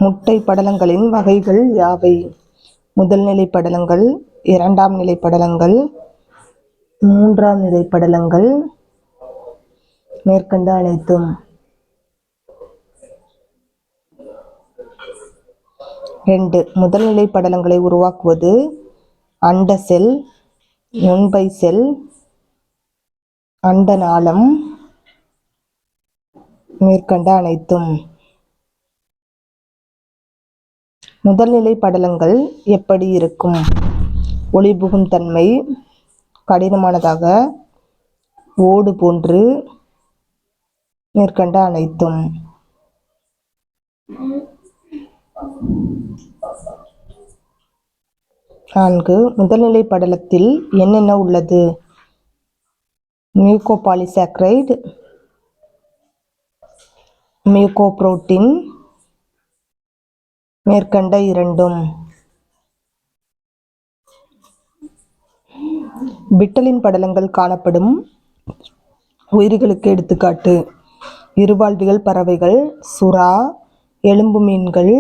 முட்டை படலங்களின் வகைகள் யாவை? முதல் நிலை படலங்கள், இரண்டாம் நிலை படலங்கள், மூன்றாம் நிலை படலங்கள், மேற்கண்ட அனைத்தும். 2. முதல்நிலை படலங்களை உருவாக்குவது அண்ட செல், நுண்பை செல், அண்ட நாளம், மேற்கண்ட அனைத்தும். முதல்நிலை படலங்கள் எப்படி இருக்கும்? ஒளிபுகும் தன்மை, கடினமானதாக, ஓடு போன்று, மேற்கண்ட அனைத்தும். 4. முதல்நிலை படலத்தில் என்னென்ன உள்ளது? மியூகோபாலிசாக்கரைடு, மியூகோபுரோட்டீன், மேற்கண்ட இரண்டும். பிட்டலின் படலங்கள் காணப்படும் உயிர்களுக்கு எடுத்துக்காட்டு: இருவாழ்விகள் பறவைகள், சுறா, எலும்பு மீன்கள்,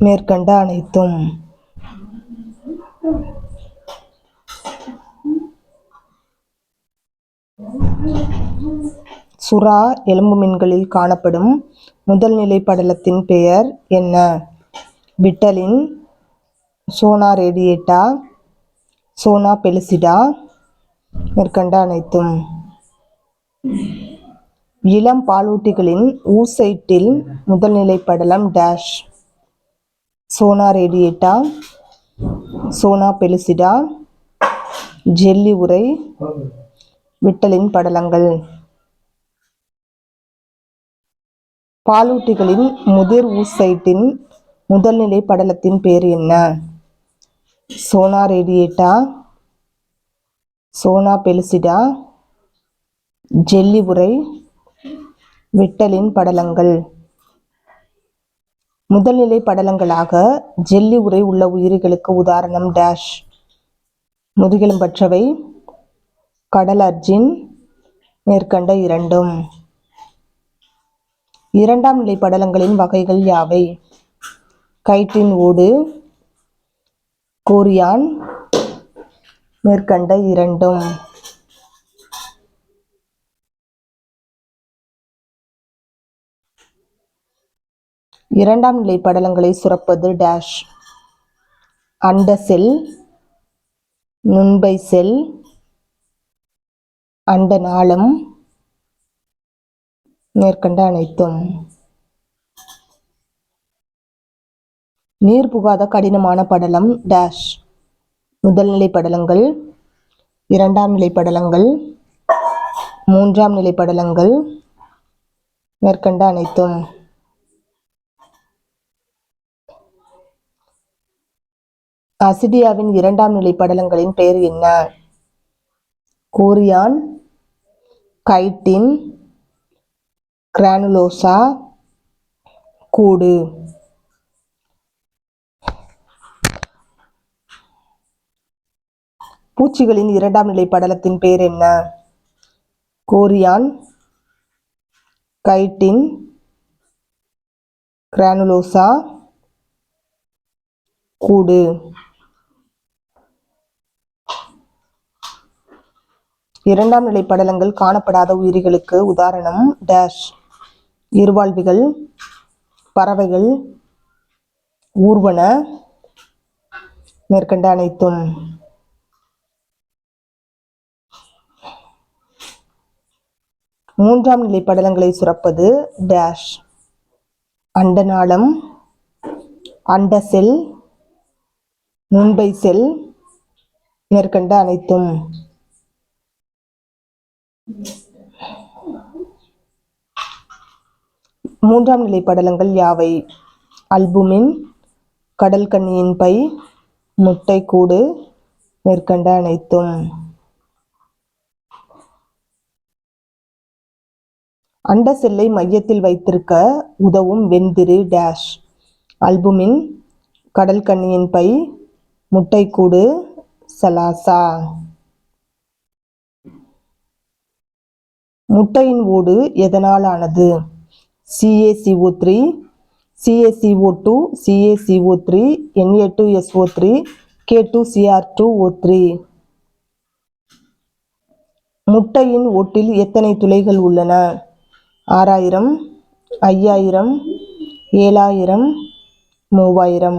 மேற்கண்ட அனைத்தும். சுறா, எலும்பு மீன்களில் காணப்படும் முதல்நிலை படலத்தின் பெயர் என்ன? Vitelline, zona radiata, zona pellucida, மேற்கண்ட அனைத்தும். இளம் பாலூட்டிகளின் ஊசைட்டில் முதல்நிலை படலம் dash. Zona radiata, zona pellucida, jelly உறை, பிட்டலின் படலங்கள். பாலூட்டிகளின் முதிர் ஊசைட்டின் முதல்நிலை படலத்தின் பெயர் என்ன? Sona radiata, zona pellucida, jelly உறை, பிட்டலின் படலங்கள். முதல்நிலை படலங்களாக ஜெல்லி உறை உள்ள உயிரிகளுக்கு உதாரணம் டேஷ். முதுகெலும்பற்றவை, கடல் அர்ஜின், மேற்கண்ட இரண்டும். இரண்டாம் நிலை படலங்களின் வகைகள் யாவை? கைட்டின் ஓடு, கோரியான், மேற்கண்ட இரண்டும். இரண்டாம் நிலை படலங்களை சுரப்பது டேஷ். அண்ட செல், நுண்பை செல், அண்ட நாளம், மேற்கண்ட அனைத்தும். நீர் புகாத கடினமான படலம் டேஷ். முதல்நிலை படலங்கள், இரண்டாம் நிலை படலங்கள், மூன்றாம் நிலை படலங்கள், மேற்கண்ட அனைத்தும். அசிடியாவின் இரண்டாம் நிலை படலங்களின் பெயர் என்ன? கோரியான், கைட்டின், கிரானுலோசா, கூடு. பூச்சிகளின் இரண்டாம் நிலை படலத்தின் பெயர் என்ன? கோரியான், கைட்டின், கிரானுலோசா, கூடு. இரண்டாம் நிலை படலங்கள் காணப்படாத உயிரிகளுக்கு உதாரணம் டேஷ். இருவாழ்விகள், பறவைகள், ஊர்வன, மேற்கண்ட அனைத்தும். மூன்றாம் நிலை படலங்களை சுரப்பது டேஷ். அண்ட நாளம், அண்ட செல், நுண்பை செல், மேற்கண்ட அனைத்தும். மூன்றாம் நிலை படலங்கள் யாவை? அல்புமின், கடல் கன்னியின் பை, முட்டை கூடு, மேற்கண்ட அனைத்தும். அண்ட செல்லை மையத்தில் வைத்திருக்க உதவும் வெண்திரு டேஷ். அல்புமின், கடல் கன்னியின் பை, முட்டை கூடு, சலாசா. முட்டையின் ஓடு எதனால் ஆனது? CaCO3, CaCO2, CaCO3, Na2SO3, K2Cr2O3. முட்டையின் ஓட்டில் எத்தனை துளைகள் உள்ளன? 6000, 5000, 7000, 3000.